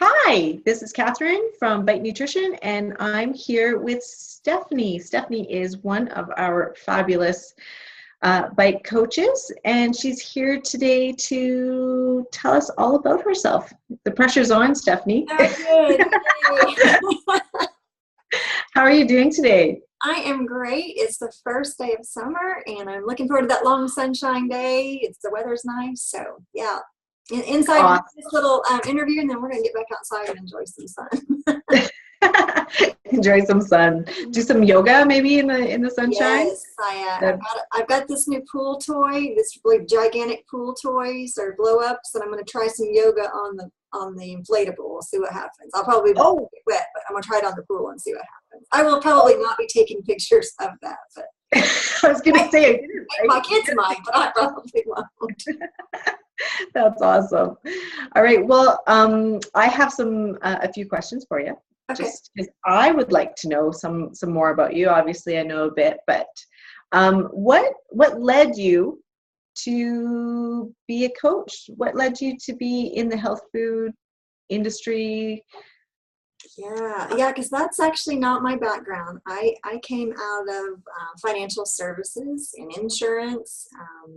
Hi, this is Catherine from Bite Nutrition, and I'm here with Stephanie. Stephanie is one of our fabulous Bite coaches, and she's here today to tell us all about herself. The pressure's on, Stephanie. Oh, good. How are you doing today? I am great. It's the first day of summer, and I'm looking forward to that long sunshine day. The weather's nice, so yeah. Inside Awesome. this little interview, and then we're going to get back outside and enjoy some sun. Enjoy some sun. Do some yoga maybe in the sunshine. Yes, I've got this new pool toy, this really gigantic pool toys or blow ups, and I'm going to try some yoga on the inflatable. We'll see what happens. I'll probably get wet, but I'm going to try it on the pool and see what happens. I will probably not be taking pictures of that, but I was going to say my kids might, but I probably won't. That's awesome. All right. Well, I have a few questions for you. Okay. Just because I would like to know some more about you. Obviously, I know a bit, but what led you to be a coach? What led you to be in the health food industry? Yeah, because that's actually not my background. I came out of financial services and insurance.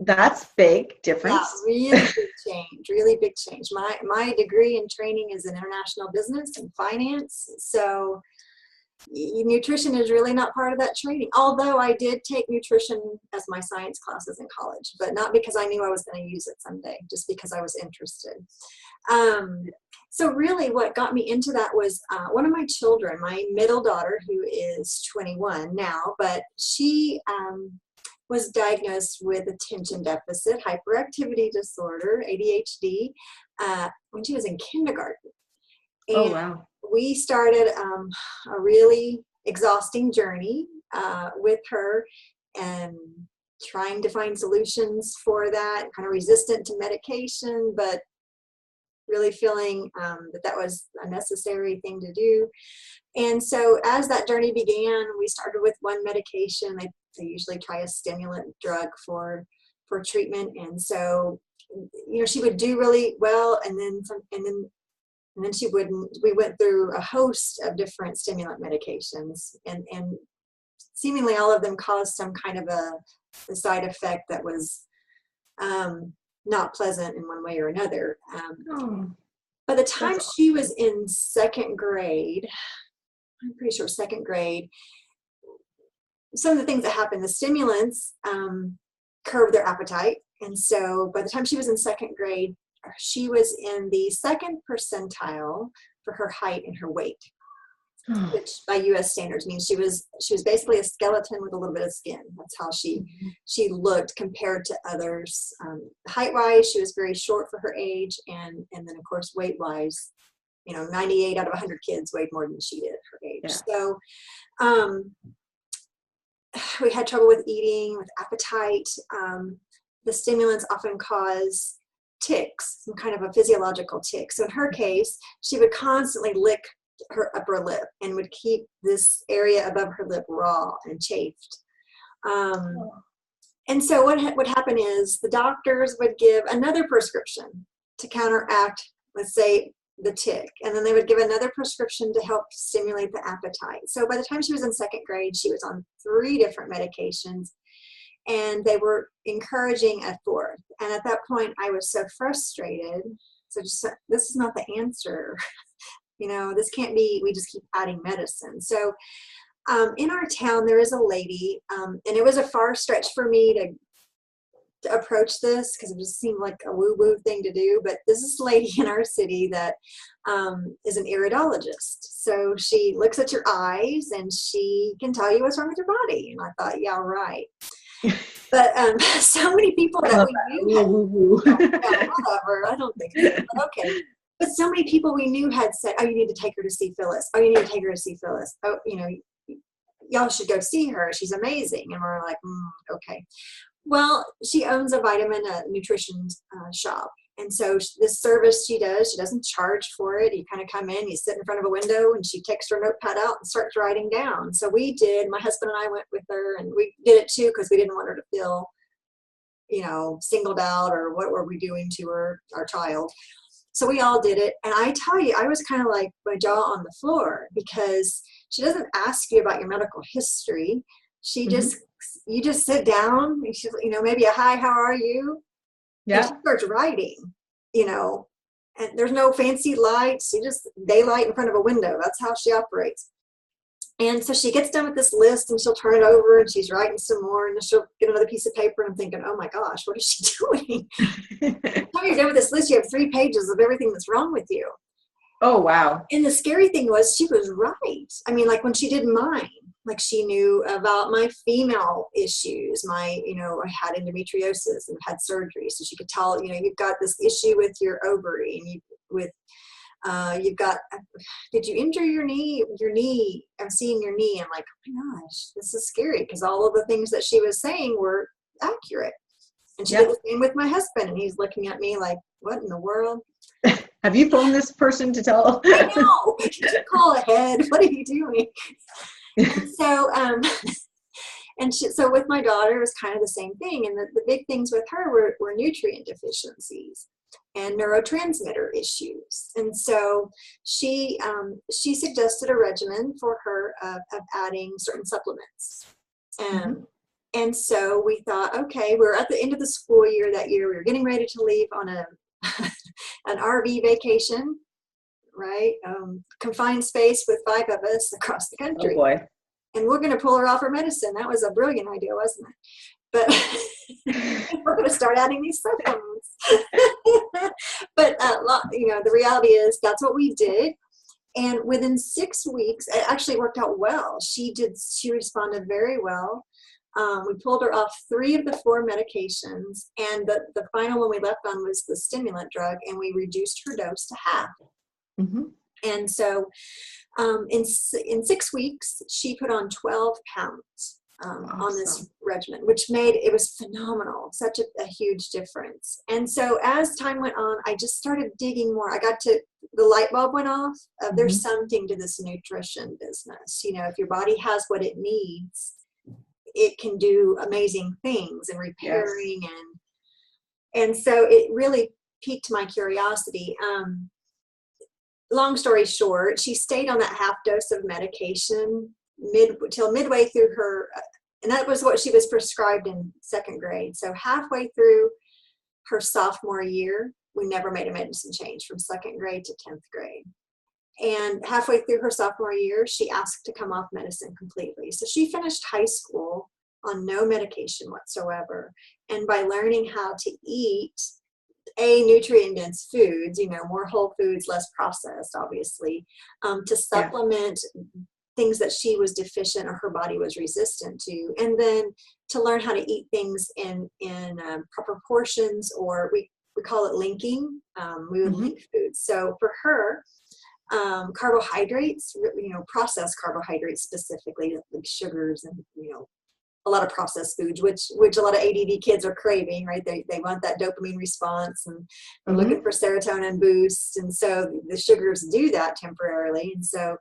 That's big difference. Yeah, really big change. My degree and training is in international business and finance. So nutrition is really not part of that training. Although I did take nutrition as my science classes in college, but not because I knew I was going to use it someday, just because I was interested. So really what got me into that was one of my children, my middle daughter, who is 21 now, but she was diagnosed with attention deficit hyperactivity disorder, ADHD, when she was in kindergarten. And oh, wow. We started a really exhausting journey with her and trying to find solutions for that, kind of resistant to medication, but really feeling that was a necessary thing to do. And so as that journey began, we started with one medication. They usually try a stimulant drug for treatment. And so, she would do really well, and then she wouldn't. We went through a host of different stimulant medications, and seemingly all of them caused some kind of a side effect that was not pleasant in one way or another. By the time she was in second grade, I'm pretty sure second grade, some of the things that happened, the stimulants curbed their appetite. And so by the time she was in second grade, she was in the second percentile for her height and her weight, which by U.S. standards means she was basically a skeleton with a little bit of skin. That's how she looked compared to others. Height-wise, she was very short for her age, and then of course weight-wise, 98 out of 100 kids weighed more than she did at her age. Yeah. So we had trouble with eating, with appetite. The stimulants often cause tics, some kind of a physiological tic. So in her case, she would constantly lick her upper lip and would keep this area above her lip raw and chafed. And so what would happen is the doctors would give another prescription to counteract, let's say, the tic, and then they would give another prescription to help stimulate the appetite. So by the time she was in second grade, she was on 3 different medications, and they were encouraging a 4th. And at that point, I was so frustrated. So this is not the answer. This can't be, we just keep adding medicine. So in our town, there is a lady, and it was a far stretch for me to approach this because it just seemed like a woo-woo thing to do. But this is a lady in our city that is an iridologist. So she looks at your eyes and she can tell you what's wrong with your body. And I thought, yeah, right. But so many people that we knew whatever, I don't think so, but okay. But so many people we knew had said, oh, you need to take her to see Phyllis. Oh, you need to take her to see Phyllis. Oh, y'all should go see her. She's amazing. And we're like, okay. Well, she owns a nutrition shop. And so this service she doesn't charge for it. You kind of come in, you sit in front of a window, and she takes her notepad out and starts writing down. So my husband and I went with her, and we did it too because we didn't want her to feel, singled out or what were we doing to our child. So we all did it. And I tell you, I was kind of like my jaw on the floor, because she doesn't ask you about your medical history. She just, you just sit down and she's, maybe a hi, how are you? Yeah. And she starts writing, and there's no fancy lights. She just daylight in front of a window. That's how she operates. And so she gets done with this list and she'll turn it over and she's writing some more, and then she'll get another piece of paper, and I'm thinking, oh my gosh, what is she doing? By the time you're done with this list, you have 3 pages of everything that's wrong with you. Oh, wow. And the scary thing was, she was right. I mean, like when she did mine, like she knew about my female issues. I had endometriosis and had surgery. So she could tell, you've got this issue with your ovary, and you've got, did you injure your knee? I'm seeing your knee. I'm like, oh my gosh, this is scary, because all of the things that she was saying were accurate. And she did the same with my husband, and he's looking at me like, what in the world? Have you phoned this person to tell? I know. Did you call ahead? What are you doing? And so, so with my daughter, it was kind of the same thing. And the big things with her were nutrient deficiencies and neurotransmitter issues. And so she suggested a regimen for her of adding certain supplements. And so we thought, okay, we're at the end of the school year that year. We were getting ready to leave on an RV vacation, right? Confined space with 5 of us across the country. Oh boy. And we're going to pull her off her medicine. That was a brilliant idea, wasn't it? But we're going to start adding these supplements. But, the reality is that's what we did. And within 6 weeks, it actually worked out well. She responded very well. We pulled her off 3 of the 4 medications, and the final one we left on was the stimulant drug, and we reduced her dose to half. And so in 6 weeks, she put on 12 pounds on this regimen, which it was phenomenal, such a huge difference. And so as time went on, I just started digging more. The light bulb went off. There's something to this nutrition business. If your body has what it needs, it can do amazing things in repairing. And so it really piqued my curiosity. Long story short, she stayed on that half dose of medication till midway through her, and that was what she was prescribed in 2nd grade. So halfway through her sophomore year, we never made a medicine change from 2nd grade to 10th grade. And halfway through her sophomore year, she asked to come off medicine completely. So she finished high school on no medication whatsoever. And by learning how to eat nutrient-dense foods, more whole foods, less processed, obviously, to supplement things that she was deficient or her body was resistant to, and then to learn how to eat things in proper portions, or we call it linking. We would link foods. So for her, carbohydrates, processed carbohydrates specifically, like sugars and a lot of processed foods, which a lot of ADD kids are craving, right? They want that dopamine response, and they're looking for serotonin boost, and so the sugars do that temporarily. And so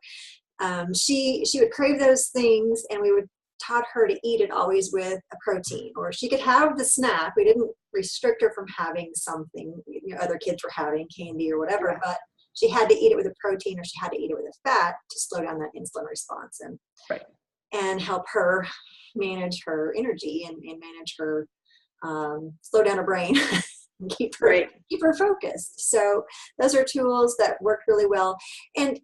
she would crave those things, and we would taught her to eat it always with a protein, or she could have the snack. We didn't restrict her from having something other kids were having, candy or whatever, but she had to eat it with a protein, or she had to eat it with a fat to slow down that insulin response and help her manage her energy and manage her, slow down her brain and keep her focused. So those are tools that worked really well. And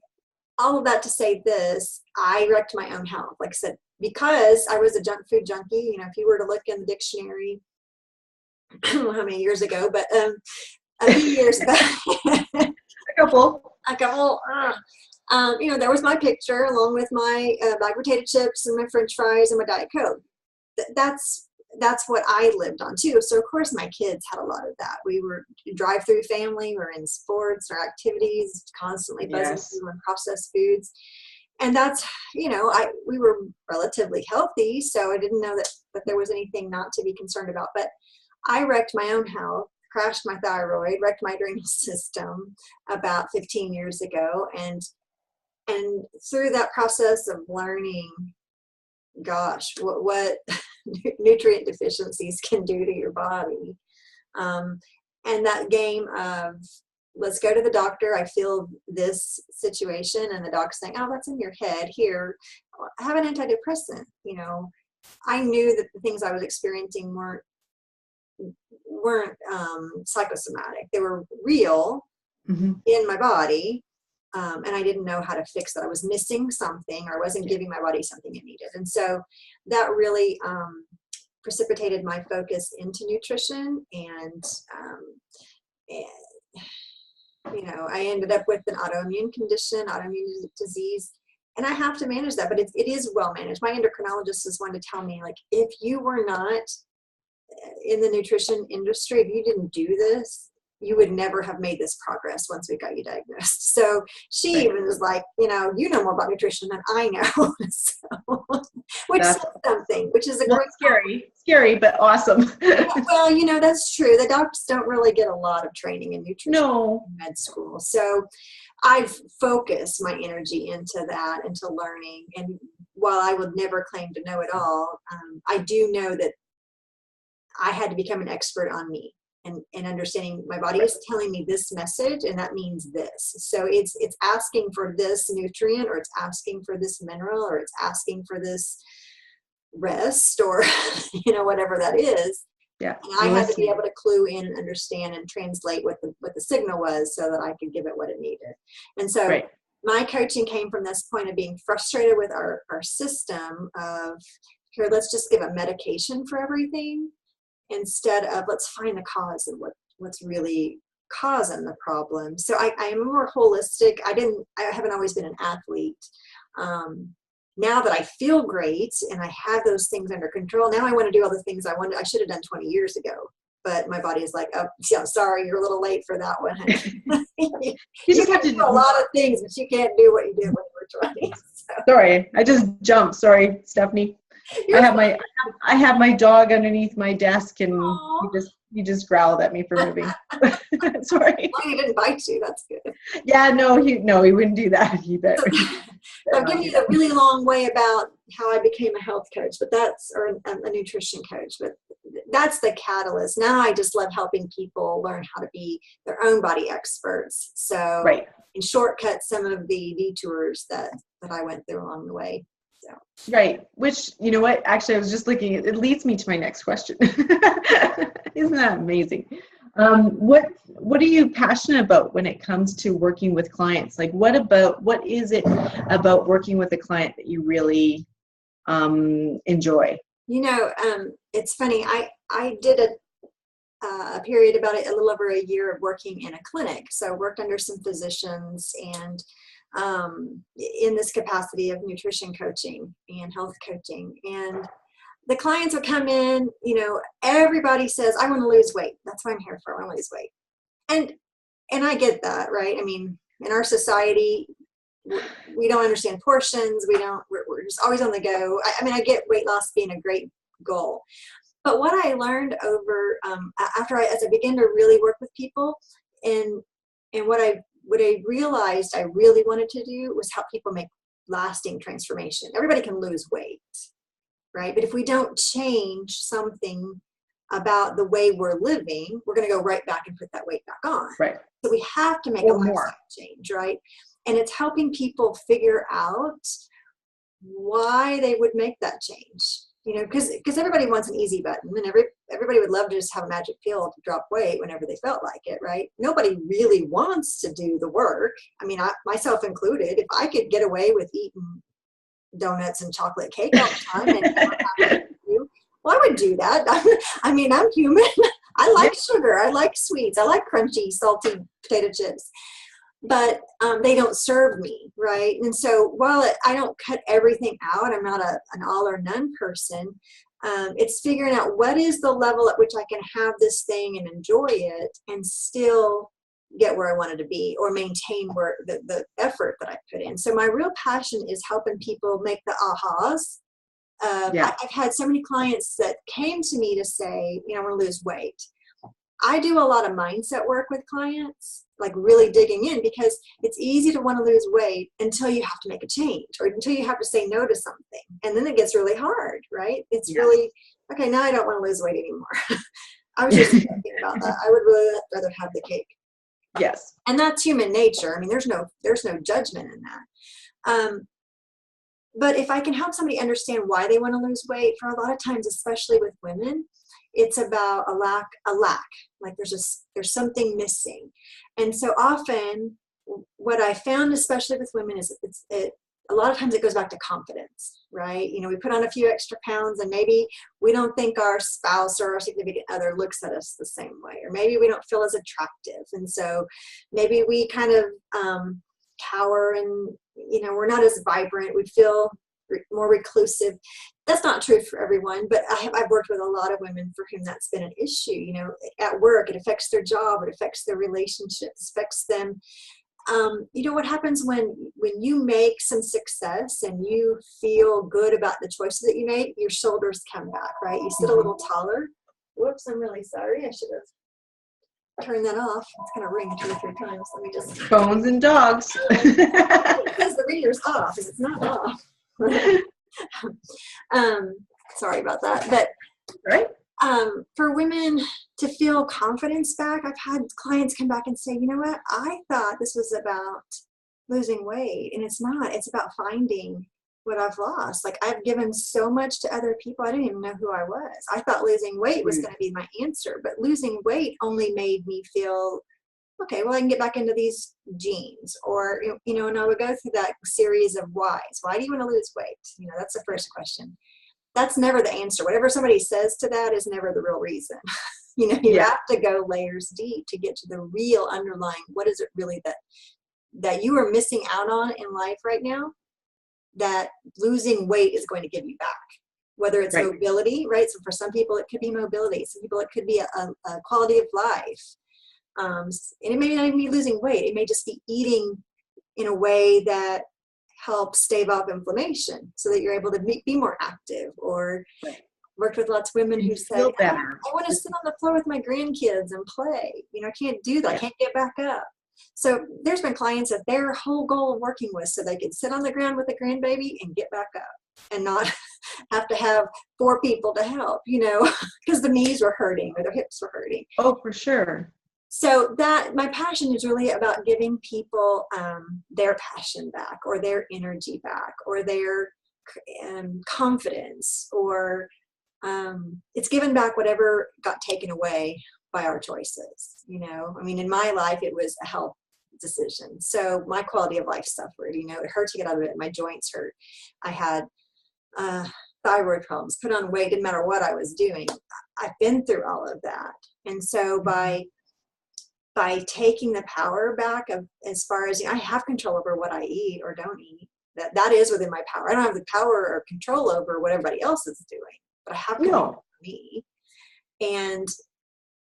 all of that to say this, I wrecked my own health. Like I said, because I was a junk food junkie, if you were to look in the dictionary, I don't know how many years ago, but a few years back, a couple, there was my picture along with my bag of potato chips and my French fries and my Diet Coke. That's what I lived on too. So of course my kids had a lot of that. We were a drive-through family. We're in sports or activities, constantly buzzing through and processed foods. And that's, we were relatively healthy, so I didn't know that there was anything not to be concerned about. But I wrecked my own health, crashed my thyroid, wrecked my adrenal system about 15 years ago. And through that process of learning, gosh, what nutrient deficiencies can do to your body, and that game of let's go to the doctor. I feel this situation. And the doc's saying, oh, that's in your head. Here, have an antidepressant. You know, I knew that the things I was experiencing weren't psychosomatic. They were real in my body. And I didn't know how to fix that. I was missing something, or I wasn't giving my body something it needed. And so that really precipitated my focus into nutrition. And you know, I ended up with an autoimmune condition, autoimmune disease, and I have to manage that, but it is well managed. My endocrinologist is one to tell me, like, if you were not in the nutrition industry, if you didn't do this, you would never have made this progress once we got you diagnosed. So she even was like, you know more about nutrition than I know. So, which is something, which is a great scary, but awesome. Well, you know, that's true. The doctors don't really get a lot of training in nutrition in med school. So I've focused my energy into that, into learning. And while I would never claim to know it all, I do know that I had to become an expert on me. And understanding my body is telling me this message, and that means this. So it's asking for this nutrient, or it's asking for this mineral, or it's asking for this rest, or you know, whatever that is. Yeah. And I had to be able to clue in and understand and translate what the signal was, so that I could give it what it needed. And so my coaching came from this point of being frustrated with our system of, here, let's just give a medication for everything, instead of let's find the cause and what's really causing the problem. So I am more holistic. I haven't always been an athlete. Now that I feel great and I have those things under control, now I want to do all the things I should have done 20 years ago. But my body is like, oh, yeah, sorry, you're a little late for that one. you just have to do a lot of things, but you can't do what you did when you were 20. So. Sorry, I just jumped. Sorry, Stephanie. I have my dog underneath my desk, and he just growled at me for moving. Sorry. Well, he didn't bite you. That's good. Yeah, no, he wouldn't do that either. So I'm giving you a really long way about how I became a health coach, or a nutrition coach, but that's the catalyst. Now I just love helping people learn how to be their own body experts. So and shortcut some of the detours that I went through along the way. So. Right. Which, you know what, actually, I was just looking, it leads me to my next question. Isn't that amazing? What are you passionate about when it comes to working with clients? Like, what is it about working with a client that you really enjoy? You know, it's funny. I did a period about a little over a year of working in a clinic. So I worked under some physicians and in this capacity of nutrition coaching and health coaching. And the clients would come in, you know, everybody says, I want to lose weight. That's what I'm here for. I want to lose weight. And I get that, right? I mean, in our society, we don't understand portions. We're just always on the go. I mean, I get weight loss being a great goal. But what I learned over, as I began to really work with people, and what I realized I really wanted to do was help people make lasting transformation. Everybody can lose weight, right? But if we don't change something about the way we're living, we're going to go right back and put that weight back on. Right. So we have to make a lifestyle change, right? And it's helping people figure out why they would make that change. You know, because everybody wants an easy button, and everybody would love to just have a magic pill to drop weight whenever they felt like it, right? Nobody really wants to do the work. I mean, myself included. If I could get away with eating donuts and chocolate cake all the time, well, I would do that. I mean, I'm human. I like sugar. I like sweets. I like crunchy, salty potato chips. But they don't serve me, right? And so while I don't cut everything out, I'm not an all or none person, it's figuring out what is the level at which I can have this thing and enjoy it and still get where I wanted to be, or maintain where the effort that I put in. So my real passion is helping people make the ahas. I've had so many clients that came to me to say, you know, I want to lose weight. I do a lot of mindset work with clients, like really digging in, because it's easy to want to lose weight until you have to make a change, or until you have to say no to something. And then it gets really hard, right? It's really, okay, now I don't want to lose weight anymore. I was just thinking about that. I would really rather have the cake. Yes. And that's human nature. I mean, there's no judgment in that. But if I can help somebody understand why they want to lose weight, for a lot of times, especially with women, it's about a lack, like there's something missing. And so often what I found, especially with women, is a lot of times it goes back to confidence, right? You know, we put on a few extra pounds and maybe we don't think our spouse or our significant other looks at us the same way, or maybe we don't feel as attractive. And so maybe we kind of cower and, you know, we're not as vibrant. We feel more reclusive. That's not true for everyone, but I've worked with a lot of women for whom that's been an issue. You know, at work, it affects their job, it affects their relationships, affects them. You know, what happens when you make some success and you feel good about the choices that you made, your shoulders come back, right? You sit a little taller. Whoops, I'm really sorry. I should have turned that off. It's going to ring 2 or 3 times. Let me just. Phones and dogs. It says the ringer's off, and it's not off. Sorry about that. But right. For women to feel confidence back, I've had clients come back and say, you know what, I thought this was about losing weight, and it's not. It's about finding what I've lost. Like, I've given so much to other people, I didn't even know who I was. I thought losing weight was going to be my answer, but losing weight only made me feel, okay, well, I can get back into these jeans, or, you know, and I would go through that series of whys. Why do you want to lose weight? You know, that's the first question. That's never the answer. Whatever somebody says to that is never the real reason. You know, you have to go layers deep to get to the real underlying, what is it really that you are missing out on in life right now, that losing weight is going to give you back. Whether it's mobility, right? So for some people, it could be mobility. Some people, it could be a quality of life. And it may not even be losing weight. It may just be eating in a way that helps stave off inflammation so that you're able to be more active. Or worked with lots of women who said, I want to sit on the floor with my grandkids and play. You know, I can't do that. I can't get back up. So there's been clients that their whole goal of working was so they could sit on the ground with a grandbaby and get back up and not have to have 4 people to help, you know, because the knees were hurting or their hips were hurting. Oh, for sure. So that my passion is really about giving people their passion back, or their energy back, or their confidence, or it's given back whatever got taken away by our choices. You know, I mean, in my life, it was a health decision. So my quality of life suffered. You know, it hurt to get out of it. My joints hurt. I had thyroid problems, put on weight, didn't matter what I was doing. I've been through all of that. And so by taking the power back of, as far as, I have control over what I eat or don't eat, that is within my power. I don't have the power or control over what everybody else is doing, but I have control over me. And,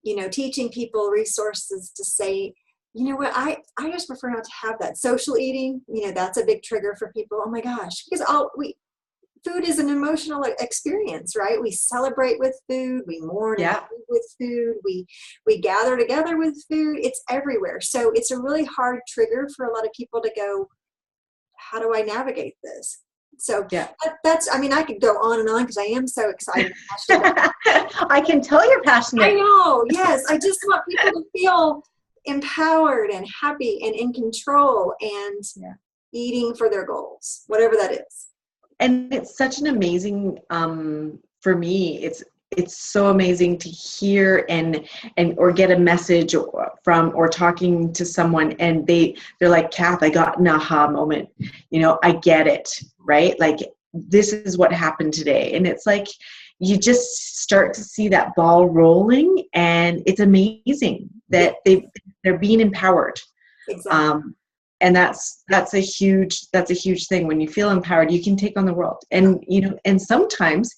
you know, teaching people resources to say, you know what, I just prefer not to have that. Social eating, you know, that's a big trigger for people. Oh my gosh, because food is an emotional experience, right? We celebrate with food, we mourn with food, we gather together with food. It's everywhere. So it's a really hard trigger for a lot of people to go, how do I navigate this? So that's, I mean, I could go on and on because I am so excited. I can tell you're passionate. I know. Yes. I just want people to feel empowered and happy and in control and eating for their goals, whatever that is. And it's such an amazing, for me, it's so amazing to hear and or get a message from, or talking to someone and they're like, Kath, I got an aha moment. You know, I get it, right? Like, this is what happened today. And it's like, you just start to see that ball rolling, and it's amazing that they're being empowered. Exactly. And that's a huge thing. When you feel empowered, you can take on the world. And, you know, and sometimes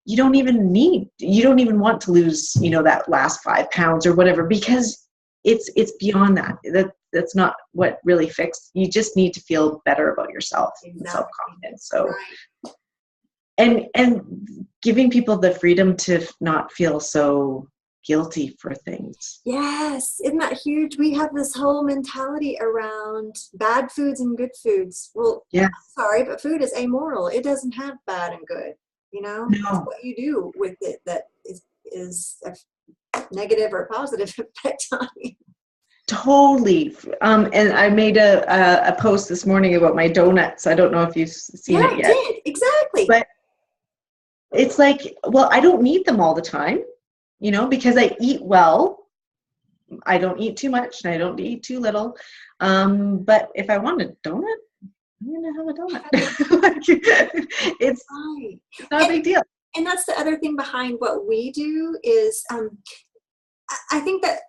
you don't even want to lose, you know, that last 5 pounds or whatever, because it's beyond that. That's not what really fixed. You just need to feel better about yourself and self-confidence. So, and giving people the freedom to not feel so guilty for things. Yes. Isn't that huge? We have this whole mentality around bad foods and good foods. Well, sorry, but food is amoral. It doesn't have bad and good, you know? No. It's what you do with it that is a negative or positive effect on you. totally. And I made a post this morning about my donuts. I don't know if you've seen Yeah, it I yet. did. Exactly. But it's like, well, I don't need them all the time, because I eat well. I don't eat too much and I don't eat too little. But if I want a donut, I'm going to have a donut. It's Right. not a big deal. And that's the other thing behind what we do is I think that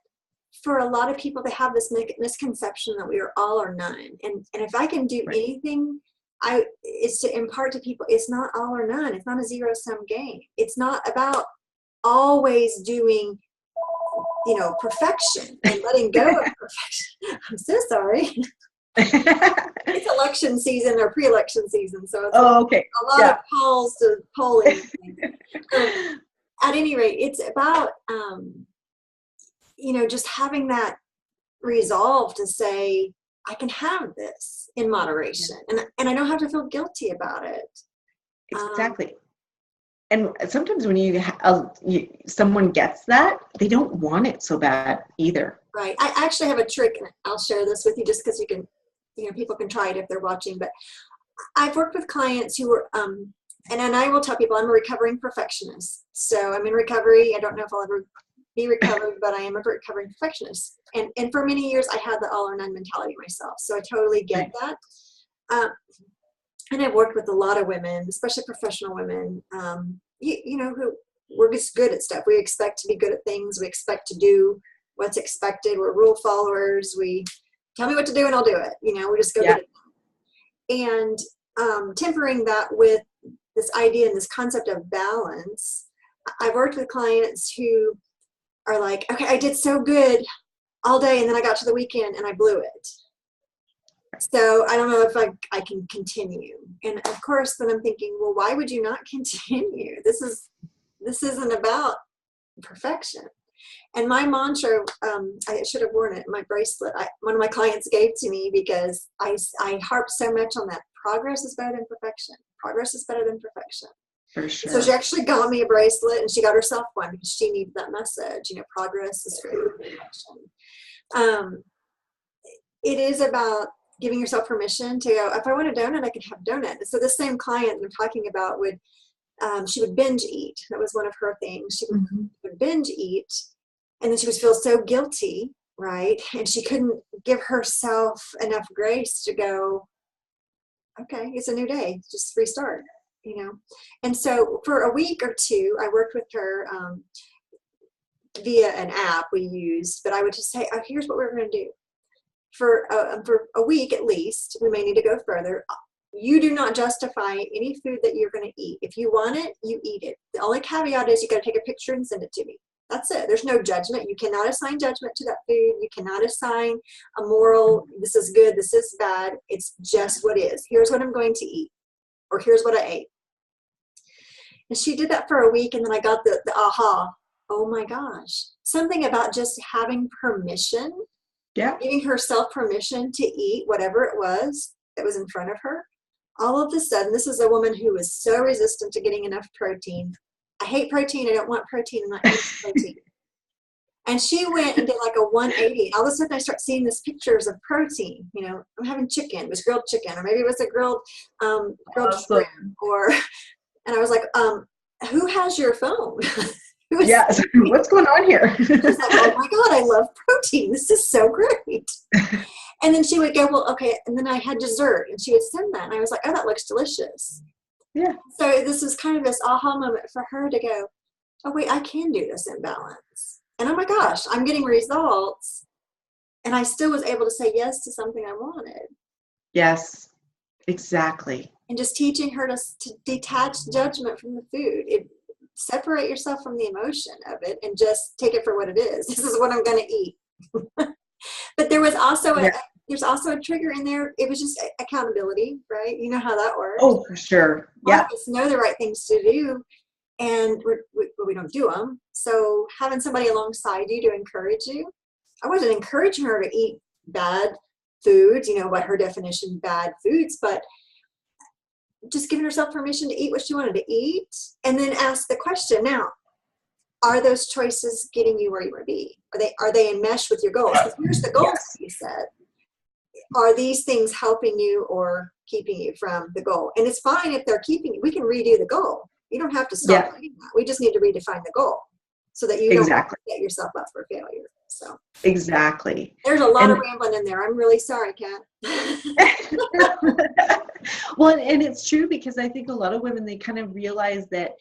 for a lot of people, they have this misconception that we are all or none. And if I can do anything, it's to impart to people, it's not all or none. It's not a zero-sum game. It's not about always doing, perfection and letting go of perfection. I'm so sorry. It's election season or pre-election season, so it's okay. a lot of calls to polling. At any rate, it's about just having that resolve to say, I can have this in moderation, and I don't have to feel guilty about it. Exactly. And sometimes when someone gets that, they don't want it so bad either. Right. I actually have a trick, and I'll share this with you just because you can, people can try it if they're watching. But I've worked with clients who were, and I will tell people I'm a recovering perfectionist. So I'm in recovery. I don't know if I'll ever be recovered, but I am a recovering perfectionist. And for many years, I had the all or none mentality myself. So I totally get that. And I've worked with a lot of women, especially professional women, who we're just good at stuff. We expect to be good at things. We expect to do what's expected. We're rule followers. We tell me what to do and I'll do it. We just go get it. And tempering that with this idea and this concept of balance, I've worked with clients who are like, okay, I did so good all day and then I got to the weekend and I blew it. So I don't know if I can continue. And of course, then I'm thinking, well, why would you not continue? This isn't about perfection. And my mantra, I should have worn it, my bracelet, one of my clients gave to me because I harp so much on that. Progress is better than perfection. Progress is better than perfection. For sure. So she actually got me a bracelet and she got herself one because she needed that message. Progress is greater than perfection. It is about giving yourself permission to go, if I want a donut, I can have a donut. So the same client I'm talking about she would binge eat. That was one of her things. She would binge eat, and then she would feel so guilty, right? And she couldn't give herself enough grace to go, okay, it's a new day, just restart, And so for a week or two, I worked with her via an app we used, but I would just say, oh, here's what we're going to do. For a week at least, we may need to go further. You do not justify any food that you're going to eat. If you want it, you eat it. The only caveat is you got to take a picture and send it to me. That's it. There's no judgment. You cannot assign judgment to that food. You cannot assign a moral, this is good, this is bad. It's just what is. Here's what I'm going to eat, or here's what I ate. And she did that for a week, and then I got the aha. Oh my gosh. Something about just having permission. Yeah. Giving herself permission to eat whatever it was that was in front of her. All of a sudden, this is a woman who was so resistant to getting enough protein. I hate protein. I don't want protein. I'm not eating protein. And she went and did like a 180. All of a sudden, I start seeing these pictures of protein. I'm having chicken. It was grilled chicken, or maybe it was a grilled shrimp. And I was like, who has your phone? Yes. What's going on here? She's like, oh my God, I love protein. This is so great. And then she would go, well, okay. And then I had dessert and she would send that. And I was like, oh, that looks delicious. Yeah. So this was kind of this aha moment for her to go, oh, wait, I can do this in balance. And oh my gosh, I'm getting results. And I still was able to say yes to something I wanted. Yes, exactly. And just teaching her to detach judgment from the food. Separate yourself from the emotion of it and just take it for what it is. This is what I'm going to eat. But there was also there's also a trigger in there. It was just accountability, right? You know how that works. Oh, for sure. Yeah. All of us know the right things to do, and we don't do them. So having somebody alongside you to encourage you. I wasn't encouraging her to eat bad foods, what her definition bad foods, but just giving herself permission to eat what she wanted to eat, and then ask the question. Now, are those choices getting you where you want to be? Are they in mesh with your goals? Because here's the goals that you set. Are these things helping you or keeping you from the goal? And it's fine if they're keeping you. We can redo the goal. You don't have to stop doing that. We just need to redefine the goal so that you don't set yourself up for failure. So exactly. There's a lot of rambling in there. I'm really sorry, Kat. Well, and it's true, because I think a lot of women, they kind of realize that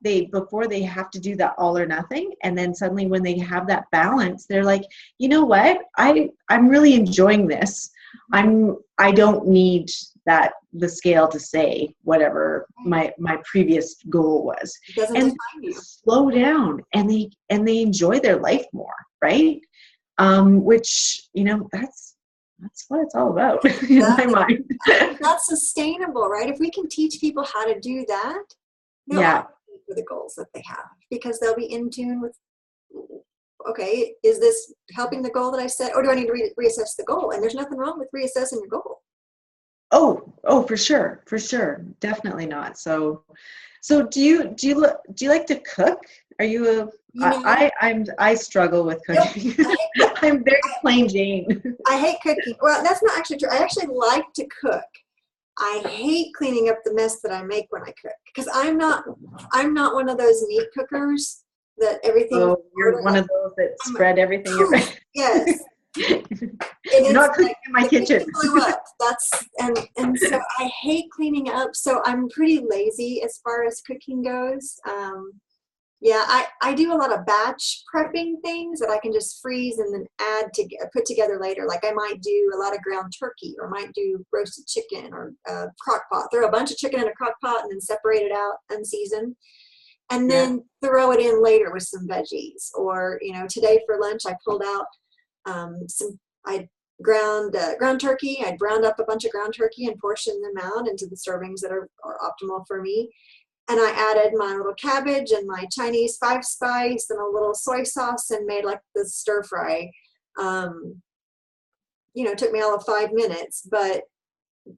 they before they have to do that all or nothing, and then suddenly when they have that balance, they're like, you know what, I'm really enjoying this. I don't need the scale to say whatever my previous goal was, and slow down, and they enjoy their life more, right? Which, that's what it's all about in my mind. That's sustainable, right? If we can teach people how to do that, they'll for the goals that they have, because they'll be in tune with, okay, is this helping the goal that I set, or do I need to reassess the goal? And there's nothing wrong with reassessing your goal. Oh, for sure, definitely not. So do you like to cook? Are you I struggle with cooking. I'm very plain Jane. I hate cooking. Well, that's not actually true. I actually like to cook. I hate cleaning up the mess that I make when I cook, because I'm not one of those meat cookers that everything. Oh, you're one of those that spread everything. Yes. You're not cooking in my kitchen. Blew up. And so I hate cleaning up. So I'm pretty lazy as far as cooking goes. I do a lot of batch prepping things that I can just freeze and then put together later. Like I might do a lot of ground turkey, or might do roasted chicken, or crock pot. Throw a bunch of chicken in a crock pot and then separate it out unseasoned, and then throw it in later with some veggies. Or today for lunch I pulled out I ground turkey. I browned up a bunch of ground turkey and portioned them out into the servings that are optimal for me. And I added my little cabbage and my Chinese 5-spice and a little soy sauce, and made like the stir fry. It took me all of 5 minutes, but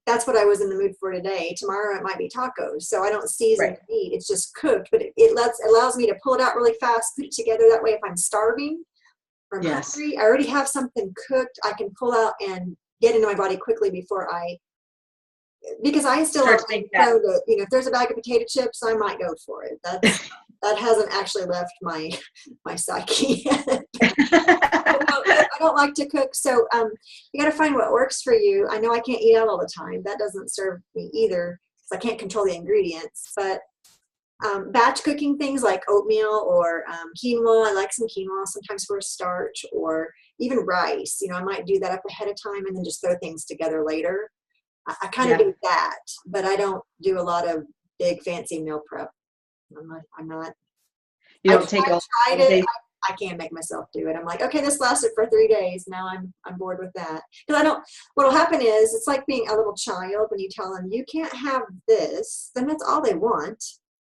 that's what I was in the mood for today. Tomorrow it might be tacos. So I don't season the meat. It's just cooked, but it allows me to pull it out really fast, put it together. That way, if I'm starving or I'm hungry, I already have something cooked. I can pull out and get into my body quickly because I still have if there's a bag of potato chips, I might go for it. That hasn't actually left my psyche yet. I don't like to cook, so you got to find what works for you. I know I can't eat out all the time. That doesn't serve me either, because I can't control the ingredients. But batch cooking things like oatmeal or quinoa. I like some quinoa sometimes for a starch, or even rice. I might do that up ahead of time and then just throw things together later. I kind of do that, but I don't do a lot of big fancy meal prep. I'm not. You don't take all. I can't make myself do it. I'm like, okay, this lasted for 3 days. Now I'm bored with that. Because what'll happen is, it's like being a little child when you tell them you can't have this, then that's all they want.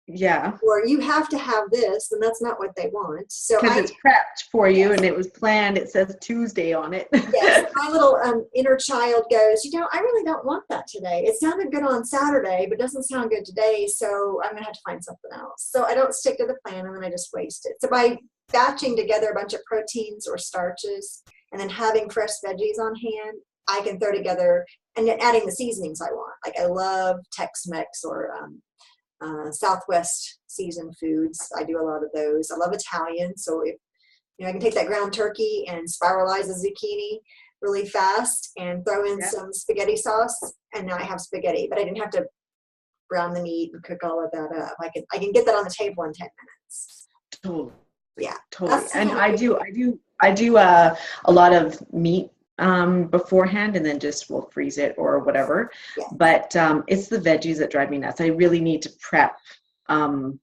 Yeah. Or you have to have this, and that's not what they want. So because it's prepped for you, and it was planned. It says Tuesday on it. Yes, my little inner child goes, I really don't want that today. It sounded good on Saturday, but doesn't sound good today. So I'm gonna have to find something else. So I don't stick to the plan, and then I just waste it. So by batching together a bunch of proteins or starches, and then having fresh veggies on hand, I can throw together, and then adding the seasonings I want. Like I love Tex-Mex or Southwest seasoned foods. I do a lot of those. I love Italian, so if I can take that ground turkey and spiralize a zucchini really fast and throw in some spaghetti sauce, and now I have spaghetti. But I didn't have to brown the meat and cook all of that up. I can get that on the table in 10 minutes. Totally. Yeah, totally. And I do a lot of meat beforehand, and then just will freeze it or whatever. Yeah. But it's the veggies that drive me nuts. I really need to prep them,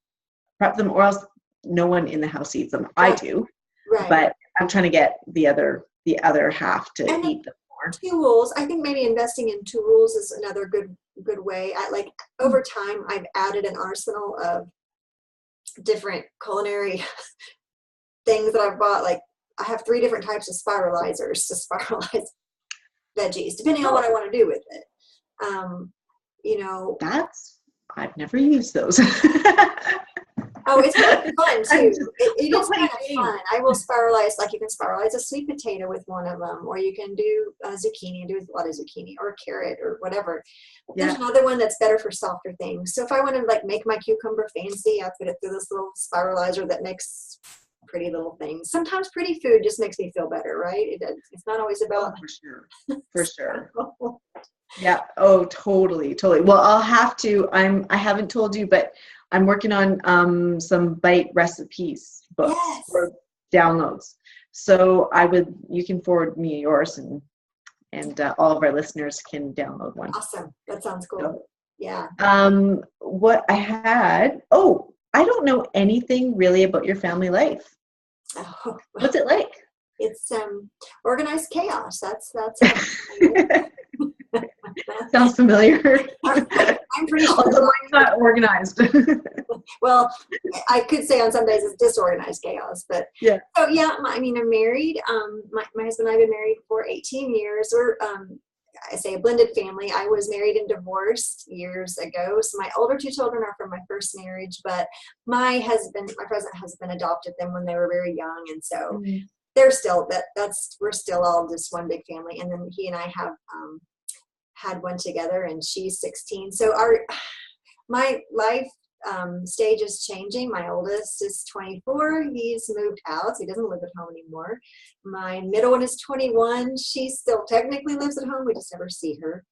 or else no one in the house eats them. Right. I do, but I'm trying to get the other half to eat them more. Tools. I think maybe investing in tools is another good way. Over time, I've added an arsenal of different culinary things that I've bought. Like I have 3 different types of spiralizers to spiralize veggies, depending on what I want to do with it. I've never used those. Oh, it's kind of fun too. It Go is play kind of games. fun. I will spiralize, like you can spiralize a sweet potato with one of them, or you can do zucchini and do a lot of zucchini or carrot or whatever. There's another one that's better for softer things. So if I want to like make my cucumber fancy, I put it through this little spiralizer that makes pretty little things. Sometimes pretty food just makes me feel better, right? It's not always about. For sure. For sure. Yeah. Oh, totally. Totally. Well, I'll have to, I haven't told you, but I'm working on some bite recipes books for downloads. So you can forward me yours and all of our listeners can download one. Awesome. That sounds cool. So, yeah. What I had, I don't know anything really about your family life. Oh. What's it like? It's organized chaos. That's Sounds familiar. I'm pretty sure. Although mine's not organized. Well, I could say on some days it's disorganized chaos, but yeah. So yeah, I'm married. My husband and I have been married for 18 years. We're I say a blended family. I was married and divorced years ago. So my older two children are from my first marriage, but my present husband adopted them when they were very young, and so they're still we're still all just one big family. And then he and I have had one together, and she's 16. So my life stage is changing. My oldest is 24. He's moved out, so he doesn't live at home anymore. My middle one is 21. She still technically lives at home. We just never see her.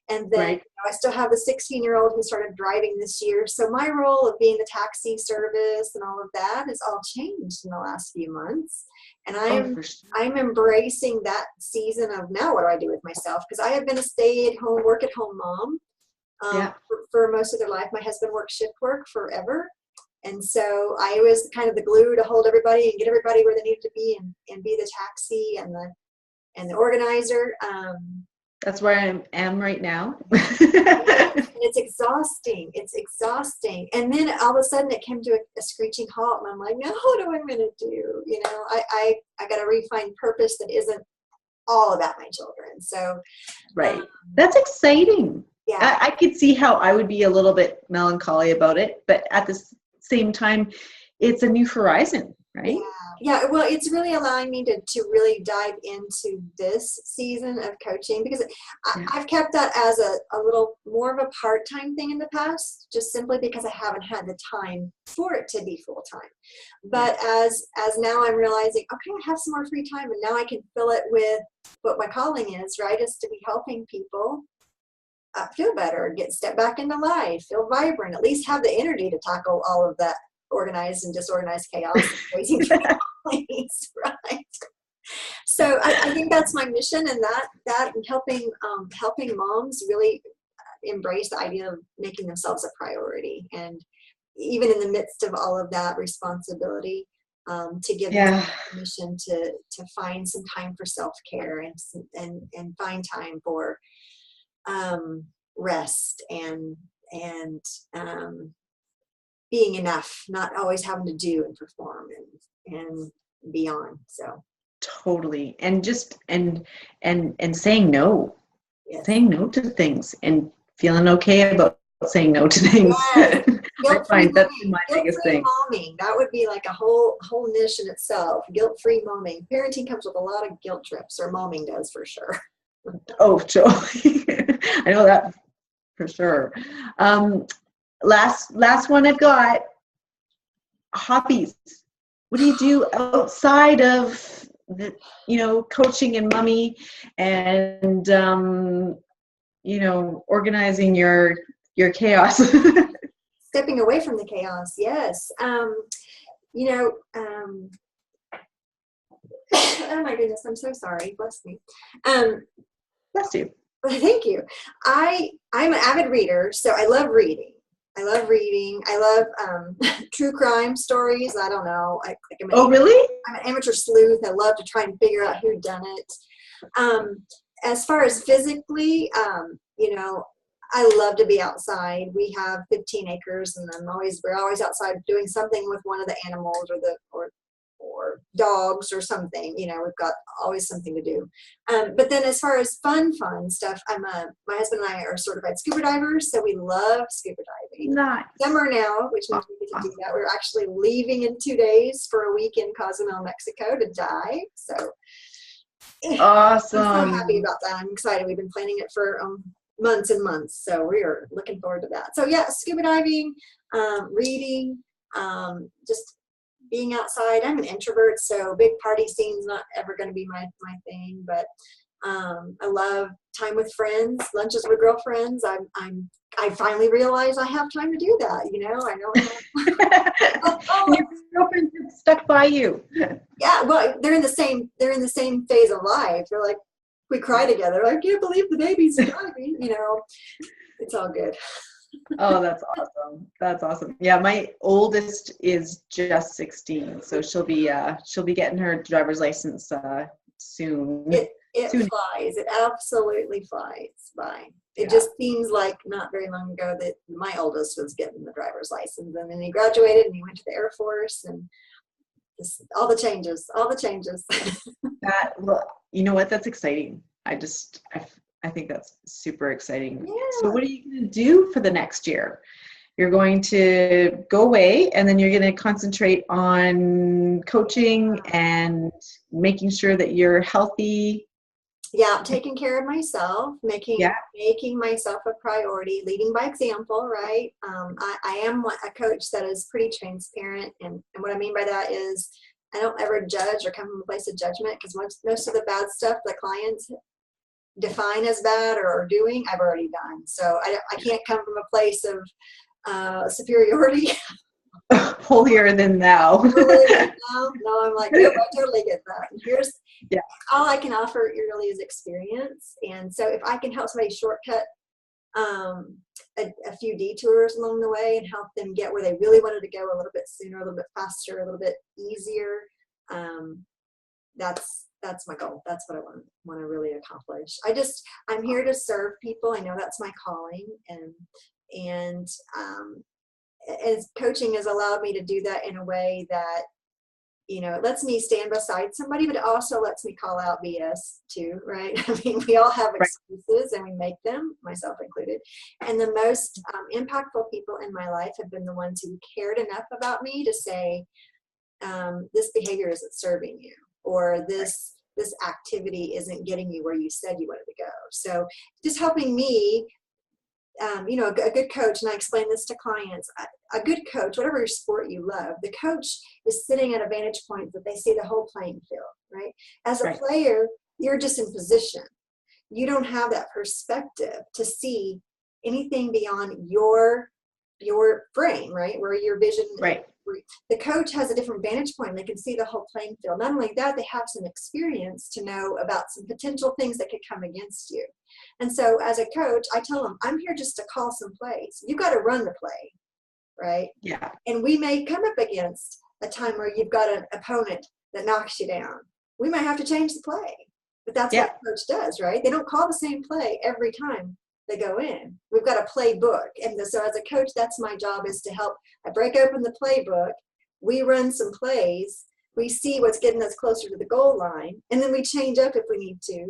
And then I still have the 16-year-old who started driving this year. So my role of being the taxi service and all of that has all changed in the last few months. And I'm embracing that season of now what do I do with myself? Because I have been a stay-at-home, work-at-home mom. For most of their life. My husband worked shift work forever, and so I was kind of the glue to hold everybody and get everybody where they needed to be, and be the taxi and the organizer. That's where I am right now. And it's exhausting. And then all of a sudden it came to a screeching halt, and I'm like, now what am I going to do? I got to refine purpose that isn't all about my children. So that's exciting. Yeah, I could see how I would be a little bit melancholy about it, but at the same time, it's a new horizon, right? Yeah. Well, it's really allowing me to really dive into this season of coaching, because I've kept that as a little more of a part-time thing in the past, just simply because I haven't had the time for it to be full-time. But as now I'm realizing, okay, I have some more free time, and now I can fill it with what my calling is, right? Is to be helping people feel better, step back into life, feel vibrant, at least have the energy to tackle all of that organized and disorganized chaos and crazy families, right? So I think that's my mission, and that helping moms really embrace the idea of making themselves a priority, and even in the midst of all of that responsibility, to give them permission to find some time for self-care and find time for rest and being enough, not always having to do and perform and beyond. So totally. And just and saying no. Saying no to things and feeling okay about saying no to things. I find that's my biggest thing. Momming, that would be like a whole niche in itself. Guilt-free momming. Parenting comes with a lot of guilt trips, or momming does for sure. Oh, totally. I know that for sure. Last one I've got, hobbies. What do you do outside of the, coaching and mommy and, organizing your chaos? Stepping away from the chaos. Yes. Oh my goodness. I'm so sorry. Bless me. Bless you. Thank you. I'm an avid reader, so I love reading. I love true crime stories. I don't know. Really? I'm an amateur sleuth. I love to try and figure out who done it. As far as physically, I love to be outside. We have 15 acres, and we're always outside doing something with one of the animals or dogs or something. You know, we've got always something to do. But then as far as fun stuff, my husband and I are certified scuba divers, so we love scuba diving. Nice. Summer now, which means we get to do that. We're actually leaving in 2 days for a week in Cozumel, Mexico to dive. So Awesome. I'm so happy about that. I'm excited. We've been planning it for months and months. So we are looking forward to that. So yeah, scuba diving, reading, just being outside. I'm an introvert, so big party scene's not ever going to be my thing. But I love time with friends, lunches with girlfriends. I finally realize I have time to do that. You know, I know. Your girlfriend just stuck by you. Yeah, well, they're in the same phase of life. They're like, we cry together. I can't believe the baby's driving. You know, it's all good. Oh, that's awesome. That's awesome. Yeah, my oldest is just 16, so she'll be getting her driver's license soon. It soon. flies. It absolutely flies by. It Yeah. just seems like not very long ago that my oldest was getting the driver's license, and then he graduated and he went to the Air Force, and all the changes. Well, you know what? That's exciting. I think that's super exciting. Yeah. So what are you going to do for the next year? You're going to go away, and then you're going to concentrate on coaching and making sure that you're healthy. Yeah, taking care of myself, making myself a priority, leading by example, right? I am a coach that is pretty transparent, and what I mean by that is I don't ever judge or come from a place of judgment, because most of the bad stuff the clients define as bad or are doing, I've already done. So I can't come from a place of superiority. Holier than thou. No, I'm like, nope, I totally get that. All I can offer really is experience. And so if I can help somebody shortcut a few detours along the way and help them get where they really wanted to go a little bit sooner, a little bit faster, a little bit easier, that's my goal. That's what I want to really accomplish. I'm here to serve people. I know that's my calling, and as coaching has allowed me to do that in a way that, you know, it lets me stand beside somebody, but it also lets me call out BS too, right? I mean, we all have excuses and we make them, myself included. And the most impactful people in my life have been the ones who cared enough about me to say, this behavior isn't serving you, or this activity isn't getting you where you said you wanted to go. So just helping me, you know, a good coach, and I explain this to clients, a good coach, whatever your sport you love, the coach is sitting at a vantage point that they see the whole playing field, right? As a player, you're just in position. You don't have that perspective to see anything beyond your frame, right? Where your vision, right? The coach has a different vantage point. They can see the whole playing field. Not only that, they have some experience to know about some potential things that could come against you. And so as a coach, I tell them, I'm here just to call some plays. You got to run the play, right? Yeah. And we may come up against a time where you've got an opponent that knocks you down. We might have to change the play. But that's what a coach does, right? They don't call the same play every time they go in. We've got a playbook. And so as a coach, that's my job, is to help. I break open the playbook. We run some plays. We see what's getting us closer to the goal line. And then we change up if we need to.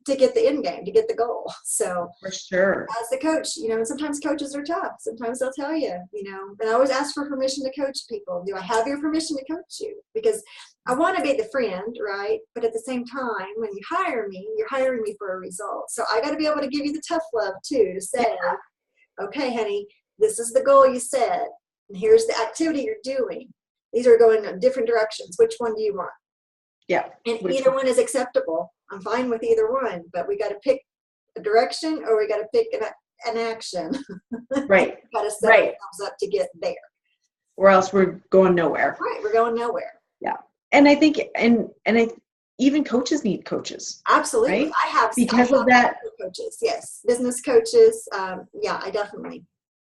To get the end game, to get the goal. So for sure, as the coach, you know, sometimes coaches are tough. Sometimes they'll tell you, you know, and I always ask for permission to coach people. Do I have your permission to coach you? Because I want to be the friend, right? But at the same time, when you hire me, you're hiring me for a result. So I got to be able to give you the tough love too, to say, okay, honey, this is the goal you set, and here's the activity you're doing. These are going in different directions. Which one do you want? Yeah. And either one is acceptable. I'm fine with either one, but we got to pick a direction, or we got to pick an action. Right. Got to set ourselves up to get there. Or else we're going nowhere. Right. We're going nowhere. Yeah. And I think, even coaches need coaches. Absolutely. Right? I have of that. Coaches. Yes. Business coaches. Yeah, I definitely.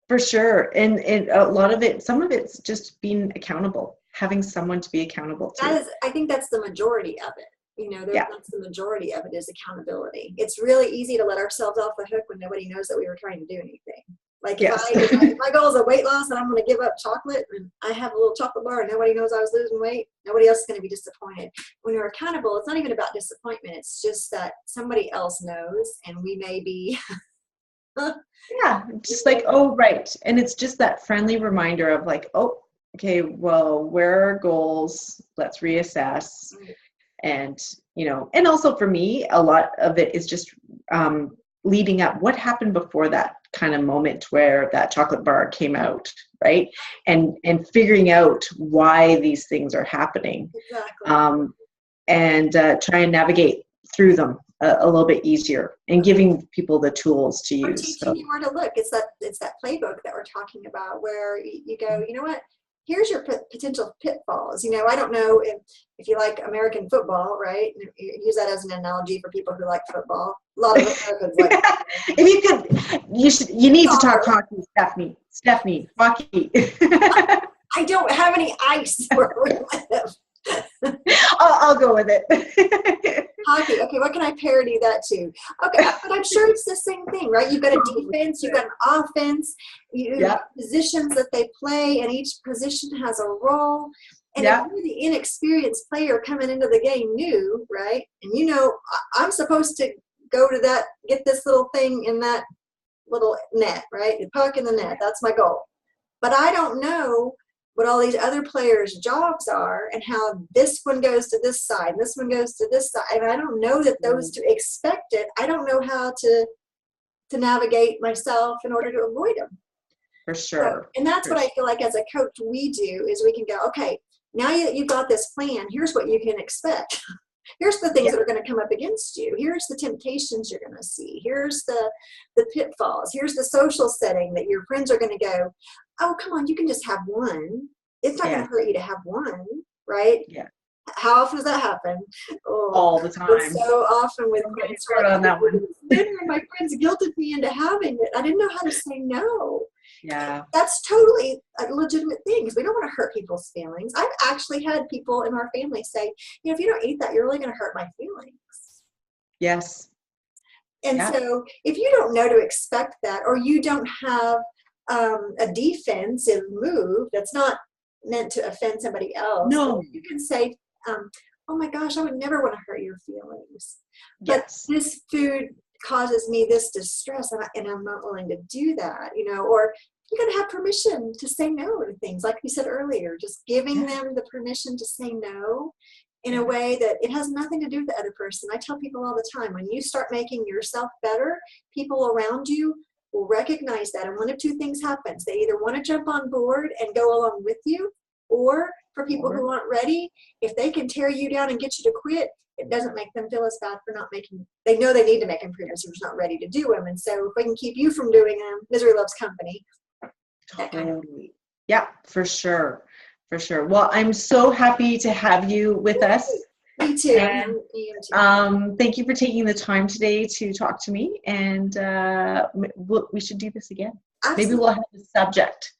For sure. And a lot of it, some of it's just being accountable, having someone to be accountable to. I think that's the majority of it. You know, that's the majority of it, is accountability. It's really easy to let ourselves off the hook when nobody knows that we were trying to do anything. Like Yes. if my goal is a weight loss and I'm going to give up chocolate and I have a little chocolate bar and nobody knows I was losing weight, nobody else is going to be disappointed. When you're accountable, it's not even about disappointment. It's just that somebody else knows and we may be. Yeah, just like, oh, right. And it's just that friendly reminder of like, oh, okay, well, where are our goals? Let's reassess. And, and also for me, a lot of it is just leading up. What happened before that kind of moment where that chocolate bar came out, right? And figuring out why these things are happening. Exactly. And try and navigate through them a little bit easier and giving people the tools to Or use. teaching you where to look. It's that playbook that we're talking about where you go, you know what? Here's your potential pitfalls. I don't know if you like American football, right? Use that as an analogy for people who like football. A lot of Americans like football. If you need to talk hockey, Stephanie, hockey. I don't have any ice where we live. I'll go with it. Hockey. Okay, what can I parody that to? Okay, but I'm sure it's the same thing, right? You've got a defense, you've got an offense, you have positions that they play, and each position has a role. And if you're the inexperienced player coming into the game new, right? And I'm supposed to go to that, get this little thing in that little net, right? The puck in the net. That's my goal. But I don't know what all these other players' jobs are and how this one goes to this side, and this one goes to this side. And I don't know that those two expect it. I don't know how to navigate myself in order to avoid them. For sure. So, and that's what I feel like as a coach we do is we can go, okay, now you've got this plan. Here's what you can expect. Here's the things that are going to come up against you. Here's the temptations you're going to see. Here's the pitfalls. Here's the social setting that your friends are going to go, oh, come on, you can just have one. It's not going to hurt you to have one, right? Yeah. How often does that happen? Oh, all the time. So often with friends. On that one. My friends guilted me into having it. I didn't know how to say no. Yeah. That's totally a legitimate thing because we don't want to hurt people's feelings. I've actually had people in our family say, if you don't eat that, you're really going to hurt my feelings. Yes. And so if you don't know to expect that, or you don't have a defensive move that's not meant to offend somebody else, no, you can say, oh my gosh, I would never want to hurt your feelings. But this food causes me this distress and I'm not willing to do that, or you got to have permission to say no to things. Like we said earlier, just giving them the permission to say no in a way that it has nothing to do with the other person. I tell people all the time, when you start making yourself better, people around you will recognize that. And one of two things happens. They either want to jump on board and go along with you, or for people who aren't ready, if they can tear you down and get you to quit, it doesn't make them feel as bad for not making, they know they need to make improvements, they're just not ready to do them. And so if we can keep you from doing them, misery loves company. Totally. Yeah, for sure. For sure. Well, I'm so happy to have you with us. Me too. And, thank you for taking the time today to talk to me. And we should do this again. Absolutely. Maybe we'll have a subject.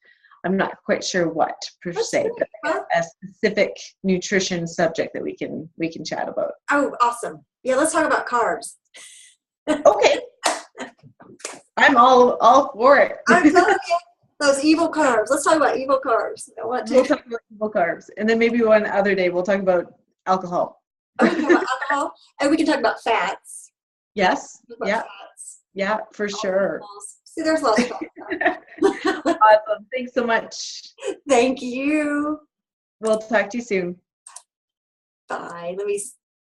I'm not quite sure what per se, but a specific nutrition subject that we can chat about. Oh, awesome. Yeah, let's talk about carbs. Okay. I'm all for it. I'm telling you, those evil carbs. Let's talk about evil carbs. We'll talk about evil carbs. And then maybe one other day we'll talk about alcohol. Oh, we can talk about alcohol. And we can talk about fats. Yes. Yeah. Fats. Yeah, for sure. See, there's lots of talk about. Awesome. Thanks so much. Thank you. We'll talk to you soon. Bye. Let me